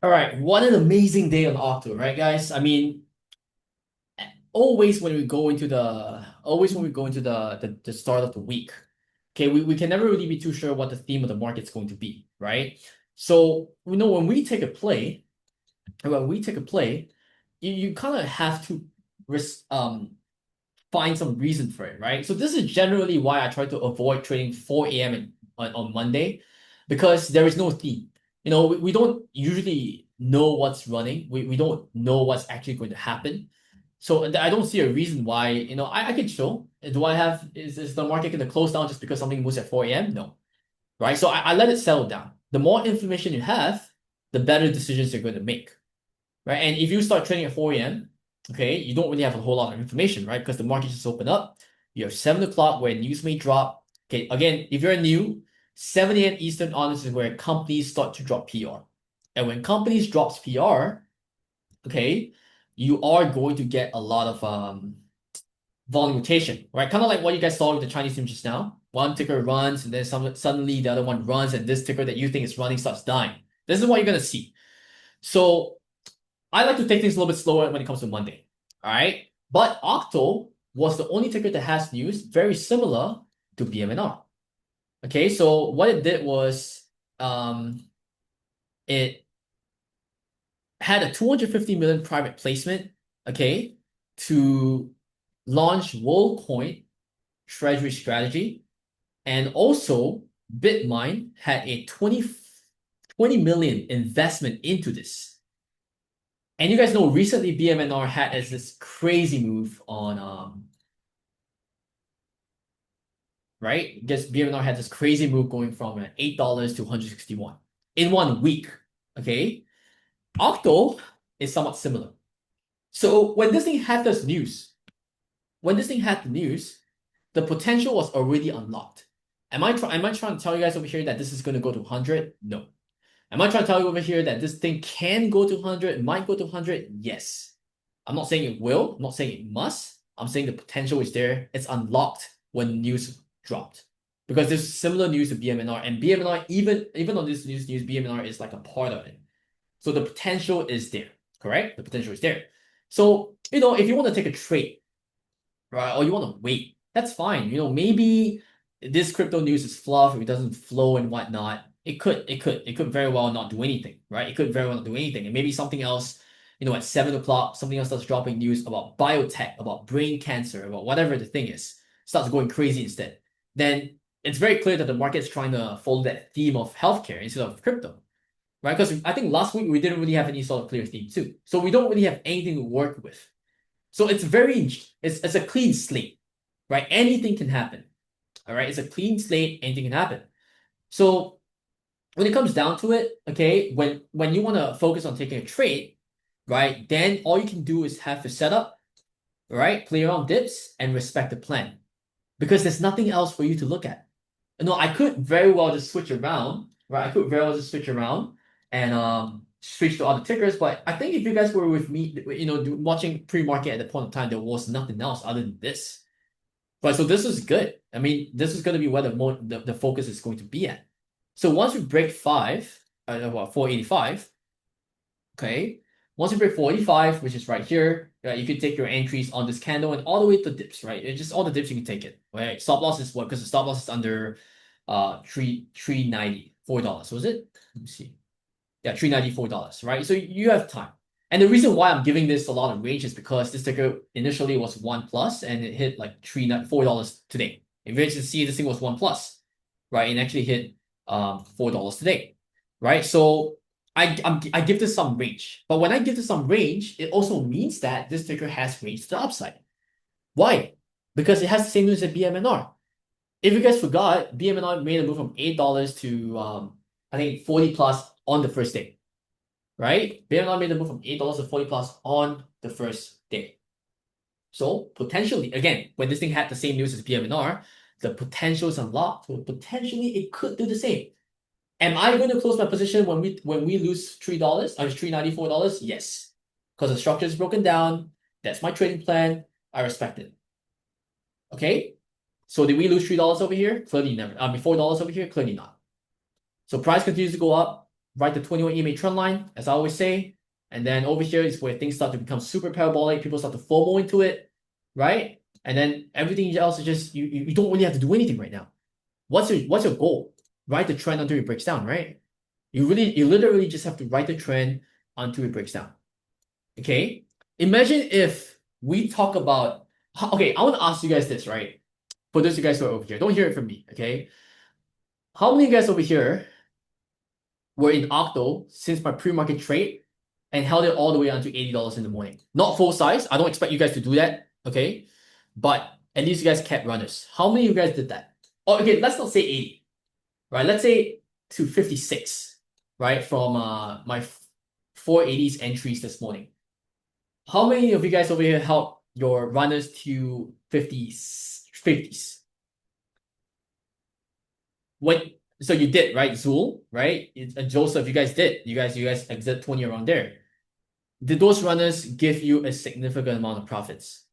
All right, what an amazing day on Octo, right, guys? I mean, always when we go into the start of the week, okay, we can never really be too sure what the theme of the market's going to be, right? So we know when we take a play, you kind of have to risk find some reason for it, right? So this is generally why I try to avoid trading 4 a.m. On Monday, because there is no theme. We don't usually know what's running. We don't know what's actually going to happen. So I don't see a reason why, I can show. Do I have, is the market going to close down just because something moves at 4 a.m.? No, right? So I let it settle down. The more information you have, the better decisions you're going to make, right? And if you start trading at 4 a.m., okay, you don't really have a whole lot of information, right? Because the market just opened up. You have 7 o'clock where news may drop. Okay, again, if you're new, 7 a.m. Eastern on this is where companies start to drop PR. And when companies drops PR, okay, you are going to get a lot of volume rotation, right? Kind of like what you guys saw with the Chinese team just now. One ticker runs, and then suddenly the other one runs, and this ticker that you think is running starts dying. This is what you're gonna see. So I like to take things a little bit slower when it comes to Monday. All right. But Octo was the only ticker that has news very similar to BMNR. Okay, so what it did was it had a 250 million private placement, okay, to launch WorldCoin treasury strategy. And also, Bitmine had a 20 million investment into this. And you guys know recently BMNR had as this crazy move on right? Guess BMNR had this crazy move going from $8 to 161 in 1 week. Okay. Octo is somewhat similar. So when this thing had the news, the potential was already unlocked. Am I trying to tell you guys over here that this is gonna go to 100? No. Am I trying to tell you over here that this thing can go to 100, might go to 100? Yes. I'm not saying it will, I'm not saying it must. I'm saying the potential is there. It's unlocked when news dropped. Because there's similar news to BMNR, and BMNR, even on this news, BMNR is like a part of it. So the potential is there, correct? The potential is there. So, if you want to take a trade, right, or you want to wait, that's fine. Maybe this crypto news is fluff, if it doesn't flow and whatnot. It could very well not do anything, right? It could very well not do anything. And maybe something else, at 7 o'clock, something else starts dropping news about biotech, about brain cancer, about whatever the thing is, starts going crazy instead. Then it's very clear that the market's trying to follow that theme of healthcare instead of crypto, right? Because I think last week we didn't really have any sort of clear theme too. So we don't really have anything to work with. So it's a clean slate, right? Anything can happen. All right, it's a clean slate. Anything can happen. So when it comes down to it, okay, when you want to focus on taking a trade, right, then all you can do is have your setup, right, play around dips and respect the plan, because there's nothing else for you to look at. No, I could very well just switch around, right? I could very well just switch around and switch to other tickers. But I think if you guys were with me, watching pre-market at the point of time, there was nothing else other than this. But so this is good. I mean, this is going to be where the focus is going to be at. So once we break 485, okay. Once you break 485, which is right here, you can take your entries on this candle and all the way to dips, right? It's just all the dips you can take it. Right? Stop loss is what? Because the stop loss is under $394. Was it? Let me see. Yeah, $394, right? So you have time. And the reason why I'm giving this a lot of range is because this ticker initially was 1 plus and it hit like $4 today. If you can see, this thing was 1 plus, right? And actually hit $4 today, right? So I give this some range. But when I give this some range, it also means that this ticker has range to the upside. Why? Because it has the same news as BMNR. If you guys forgot, BMNR made a move from $8 to I think 40 plus on the first day, right? BMNR made a move from $8 to 40 plus on the first day. So potentially, again, when this thing had the same news as BMNR, the potential is unlocked. So potentially it could do the same. Am I going to close my position when we lose $3? I mean $394? Yes. Because the structure is broken down. That's my trading plan. I respect it. Okay? So did we lose $3 over here? Clearly never. I mean $4 over here? Clearly not. So price continues to go up. right? The 21 EMA trend line, as I always say. And then over here is where things start to become super parabolic. People start to FOMO into it, right? And then everything else is just you don't really have to do anything right now. What's your goal? Ride the trend until it breaks down, right? You literally just have to ride the trend until it breaks down. Okay? Imagine if we talk about okay, I want to ask you guys this, right? For those of you guys who are over here, don't hear it from me, okay? How many of you guys over here were in Octo since my pre-market trade and held it all the way until $80 in the morning? Not full size. I don't expect you guys to do that, okay? But at least you guys kept runners. How many of you guys did that? Oh, okay, let's not say 80, right? Let's say to 56, right? From my 480s entries this morning. How many of you guys over here held your runners to 50s? What? So you did, right? Zul, right? And Joseph, you guys did. You guys exit 20 around there. Did those runners give you a significant amount of profits?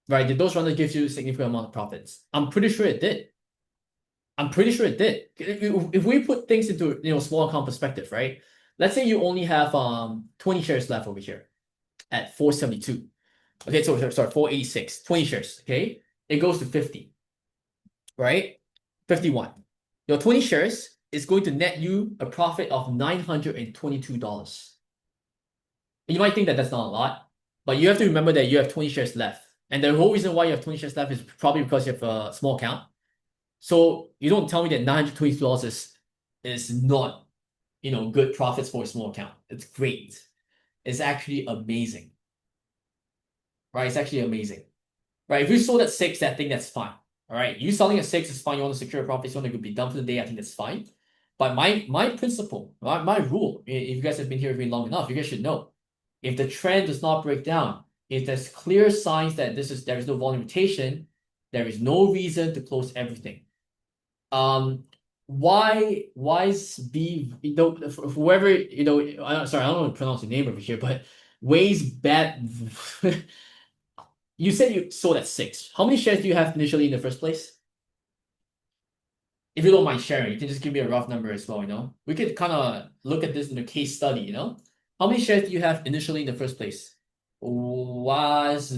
Right? Did those runners give you a significant amount of profits? I'm pretty sure it did. I'm pretty sure it did. If we put things into small account perspective, right? Let's say you only have 20 shares left over here at 472. Okay, so sorry, 486, 20 shares. Okay, it goes to 50, right? 51. Your 20 shares is going to net you a profit of $922. You might think that that's not a lot, but you have to remember that you have 20 shares left. And the whole reason why you have 20 shares left is probably because you have a small account. So you don't tell me that $922 is not good profits for a small account. It's great. It's actually amazing. Right? It's actually amazing. Right? If you sold at 6, that thing that's fine. All right. You selling at 6 is fine. You want to secure a profit, you want to be done for the day, I think that's fine. But my principle, my rule, if you guys have been here for long enough, you guys should know. If the trend does not break down, if there's clear signs that there is no volume rotation, there is no reason to close everything. Wise B, whoever sorry, I don't want to pronounce the name over here, but Ways bad. You said you sold at 6. How many shares do you have initially in the first place? If you don't mind sharing, you can just give me a rough number as well, We could kind of look at this in a case study, How many shares do you have initially in the first place? Was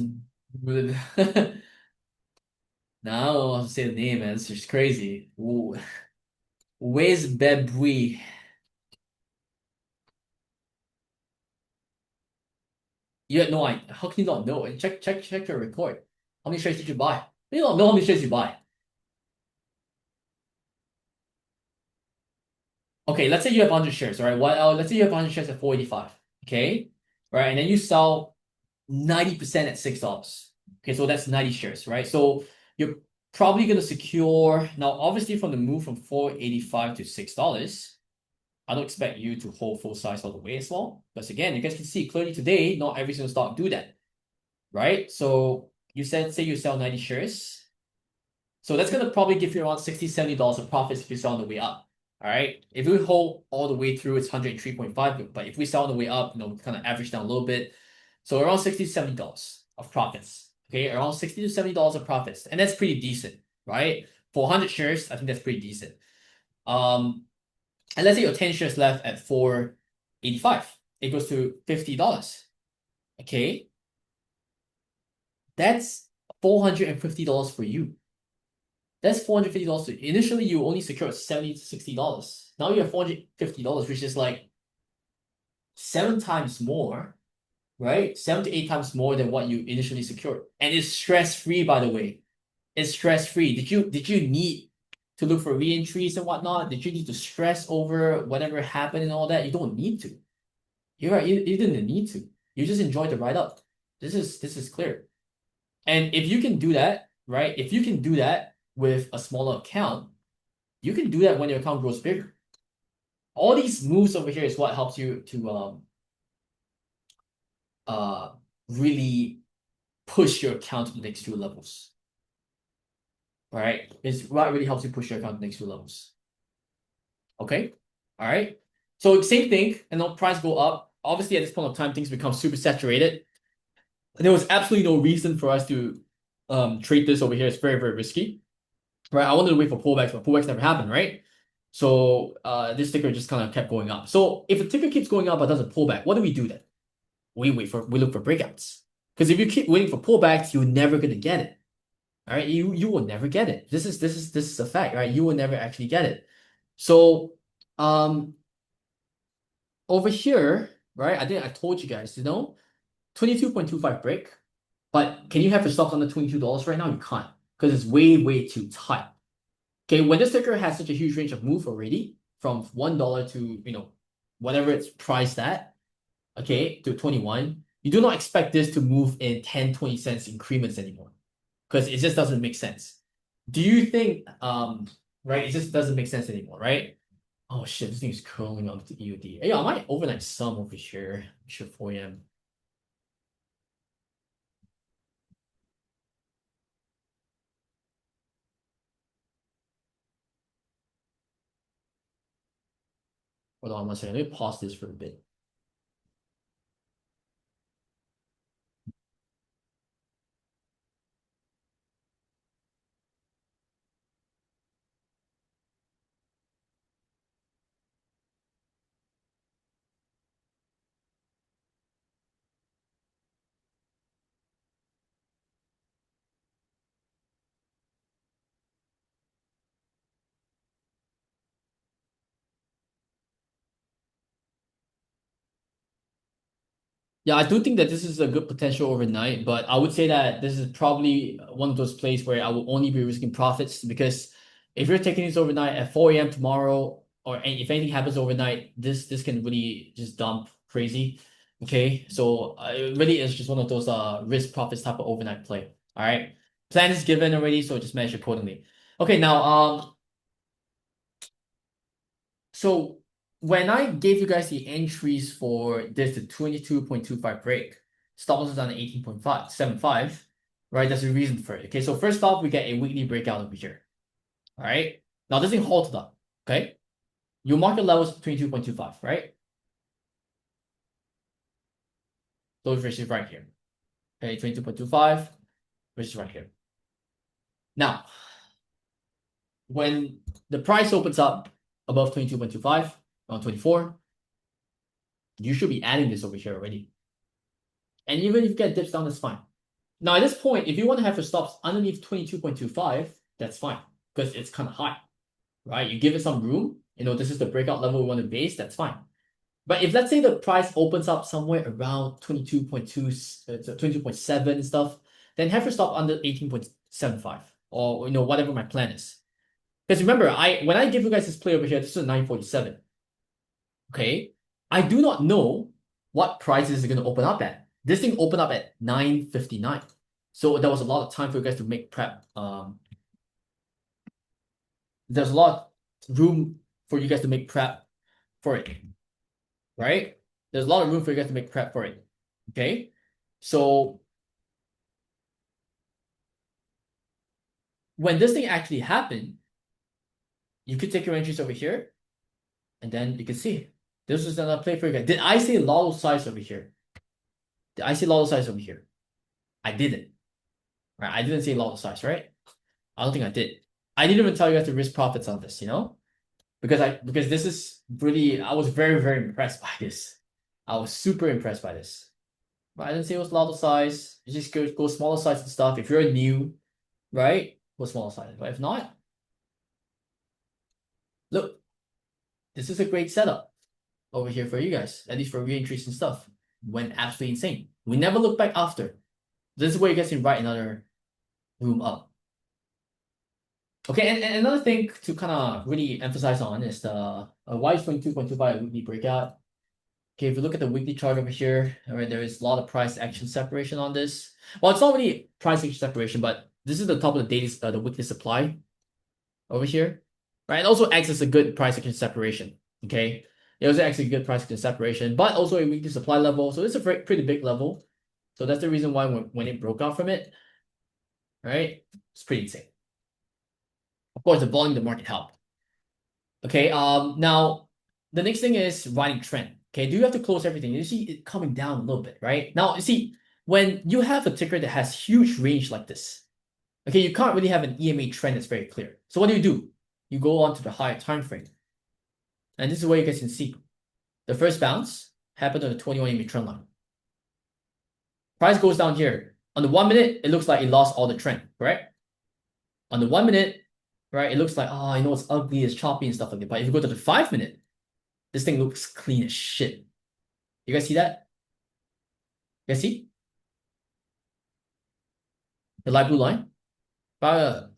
now I don't want to say the name, man. It's just crazy. Where's Bebri? You had no idea. How can you not know? Check your report. How many shares did you buy? You don't know how many shares you buy. Okay, let's say you have 100 shares, all right? Let's say you have 100 shares at 485, okay? Right, and then you sell 90% at $6. Okay, so that's 90 shares, right? So you're probably going to secure, now obviously from the move from 485 to $6, I don't expect you to hold full size all the way as well. Because again, you guys can see clearly today, not every single stock do that, right? So you say you sell 90 shares. So that's going to probably give you around $60, $70 of profits if you sell on the way up. All right. If we hold all the way through, it's 103.5. But if we sell on the way up, kind of average down a little bit. So around $60 to $70 of profits. Okay, around $60 to $70 of profits. And that's pretty decent, right? For 100 shares, I think that's pretty decent. And let's say your 10 shares left at 485. It goes to $50. Okay. That's $450 for you. That's $450. Initially, you only secured $70 to $60. Now you have $450, which is like 7 times more, right? 7 to 8 times more than what you initially secured. And it's stress-free, by the way. It's stress-free. Did you need to look for re-entries and whatnot? Did you need to stress over whatever happened and all that? You don't need to. You're right, you didn't need to. You just enjoyed the ride up. This is clear. And if you can do that, right? If you can do that with a smaller account, you can do that when your account grows bigger. All these moves over here is what helps you to really push your account to the next 2 levels. All right, it's what really helps you push your account to the next 2 levels. Okay, all right. So same thing, and price go up. Obviously, at this point of time, things become super saturated. There was absolutely no reason for us to trade this over here. It's very, very risky. Right, I wanted to wait for pullbacks, but pullbacks never happen, right? So this ticker just kind of kept going up. So if a ticker keeps going up but doesn't pull back, what do we do then? We look for breakouts. Because if you keep waiting for pullbacks, you're never gonna get it. All right, you will never get it. This is a fact, right? You will never actually get it. So over here, right? I think I told you guys, 22.25 break. But can you have your stocks under $22 right now? You can't, because it's way too tight. Okay, when this ticker has such a huge range of move already, from $1 to whatever it's priced at, okay, to 21, you do not expect this to move in 10, 20 cents increments anymore. Because it just doesn't make sense. Do you think right, it just doesn't make sense anymore, right? Oh shit, this thing is curling up to EUD. Hey, I might overnight some over here. Sure 4 a.m. Hold on one second. Let me pause this for a bit. Yeah, I do think that this is a good potential overnight, but I would say that this is probably one of those plays where I will only be risking profits, because if you're taking this overnight at 4 a.m. tomorrow, or if anything happens overnight, this can really just dump crazy. Okay, so it really is just one of those risk profits type of overnight play. All right, plan is given already, so just manage accordingly. Okay, now so when I gave you guys the entries for this, the 22.25 break, stop loss is on 18.75, right? There's a reason for it. Okay, so first off, we get a weekly breakout over here. All right. Now this thing halted up. Okay. Your market level is 22.25, right? Those which is right here. Okay, 22.25, which is right here. Now, when the price opens up above 22.25, around 24, you should be adding this over here already. And even if you get dips down, that's fine. Now, at this point, if you want to have your stops underneath 22.25, that's fine, because it's kind of high, right? You give it some room. This is the breakout level we want to base, that's fine. But if let's say the price opens up somewhere around 22.2, 22.7 and stuff, then have your stop under 18.75, or whatever my plan is. Because remember, when I give you guys this play over here, this is 947. Okay, I do not know what price is going to open up at. This thing opened up at 959. So there was a lot of time for you guys to make prep. There's a lot of room for you guys to make prep for it, right? There's a lot of room for you guys to make prep for it. Okay, so when this thing actually happened, you could take your entries over here, and then you can see this is another play for you guys. Did I say lotto size over here? Did I say lotto size over here? I didn't. Right? I didn't say lotto size, right? I don't think I did. I didn't even tell you guys to risk profits on this, because this is really, I was very impressed by this. I was super impressed by this. But I didn't say it was lotto size. You just go smaller size and stuff. If you're new, right, go smaller size. But if not, look, this is a great setup over here for you guys, at least for re-entries and stuff. Went absolutely insane. We never look back after. This is where you guys can write another room up. Okay, and another thing to kind of really emphasize on is the Y22.25 weekly breakout. Okay, if you look at the weekly chart over here, all right, there is a lot of price action separation on this. Well, it's not really price action separation, but this is the top of the daily, the weekly supply over here, right? It also acts as a good price action separation. Okay, it also acts as a good price action separation, but also a weekly supply level. So it's a pretty big level. So that's the reason why when it broke out from it, right, it's pretty insane. Of course, the volume of the market helped. Okay, now the next thing is riding trend. Okay, do you have to close everything? You see it coming down a little bit, right? Now, you see, when you have a ticker that has huge range like this, okay, you can't really have an EMA trend that's very clear. So what do? You go on to the higher time frame. And this is where you guys can see the first bounce happened on the 21 EMA trend line. Price goes down here. On the 1 minute, it looks like it lost all the trend, correct? On the 1 minute, right, it looks like, oh, I know it's ugly, it's choppy and stuff like that. But if you go to the 5 minute, this thing looks clean as shit. You guys see that? You guys see? The light blue line? If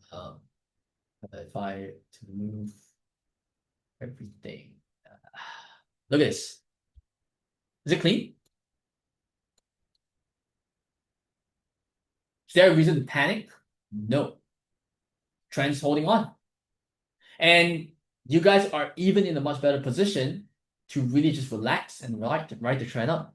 I to move everything. Look at this. Is it clean? Is there a reason to panic? No. Trend's holding on. And you guys are even in a much better position to really just relax and ride the trend up.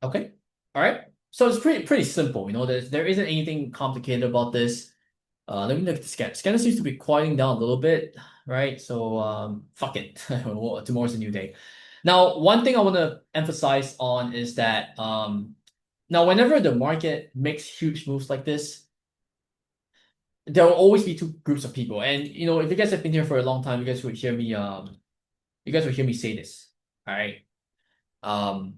Okay. All right. So it's pretty simple. You know, there isn't anything complicated about this. Let me look at the scanner. Scanner seems to be quieting down a little bit, right? So fuck it. Tomorrow's a new day. Now, one thing I want to emphasize on is that now whenever the market makes huge moves like this, there will always be two groups of people. And you know, if you guys have been here for a long time, you guys would hear me say this. All right. Um,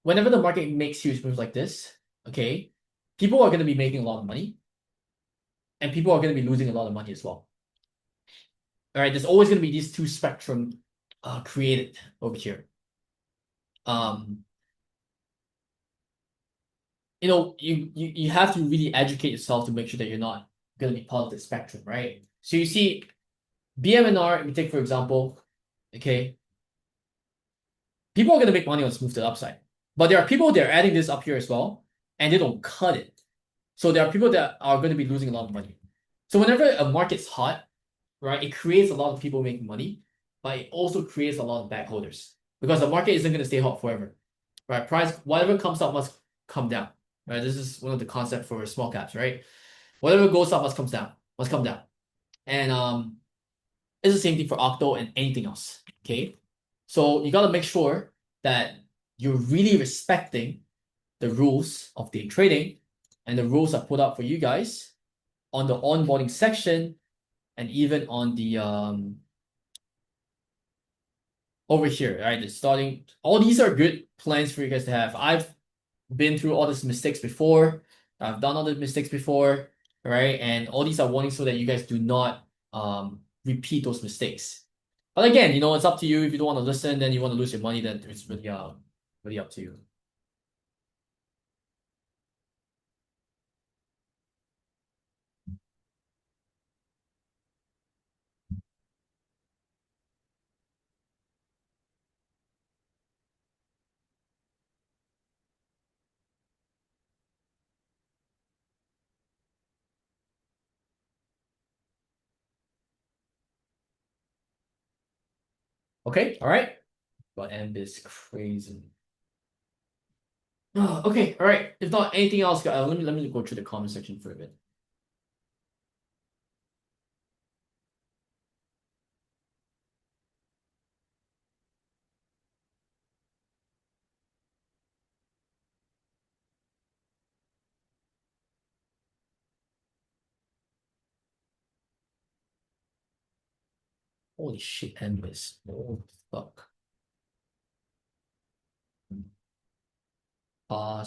whenever the market makes huge moves like this, okay, people are going to be making a lot of money, and people are going to be losing a lot of money as well. All right, there's always going to be these two spectrum created over here. You know, you have to really educate yourself to make sure that you're not going to be part of the spectrum, right? So you see, BMNR, if you take for example, okay, people are going to make money on smooth to the upside, but there are people that are adding this up here as well, and they don't cut it. So there are people that are going to be losing a lot of money. So whenever a market's hot, right, it creates a lot of people making money, but it also creates a lot of backholders because the market isn't going to stay hot forever, right? Price, whatever comes up must come down, right? This is one of the concepts for small caps, right? Whatever goes up must come down, and it's the same thing for Octo and anything else. Okay, so you got to make sure that you're really respecting the rules of day trading, and the rules are put out for you guys on the onboarding section, and even on the over here, right? The starting, all these are good plans for you guys to have. I've been through all these mistakes before. I've done all the mistakes before, right? And all these are warnings so that you guys do not repeat those mistakes. But again, you know, it's up to you. If you don't want to listen, then you want to lose your money, then it's really up to you. Okay, all right. But end this crazy. Okay, all right. If not anything else, let me go through the comment section for a bit. Holy shit, endless. Oh fuck. Pause.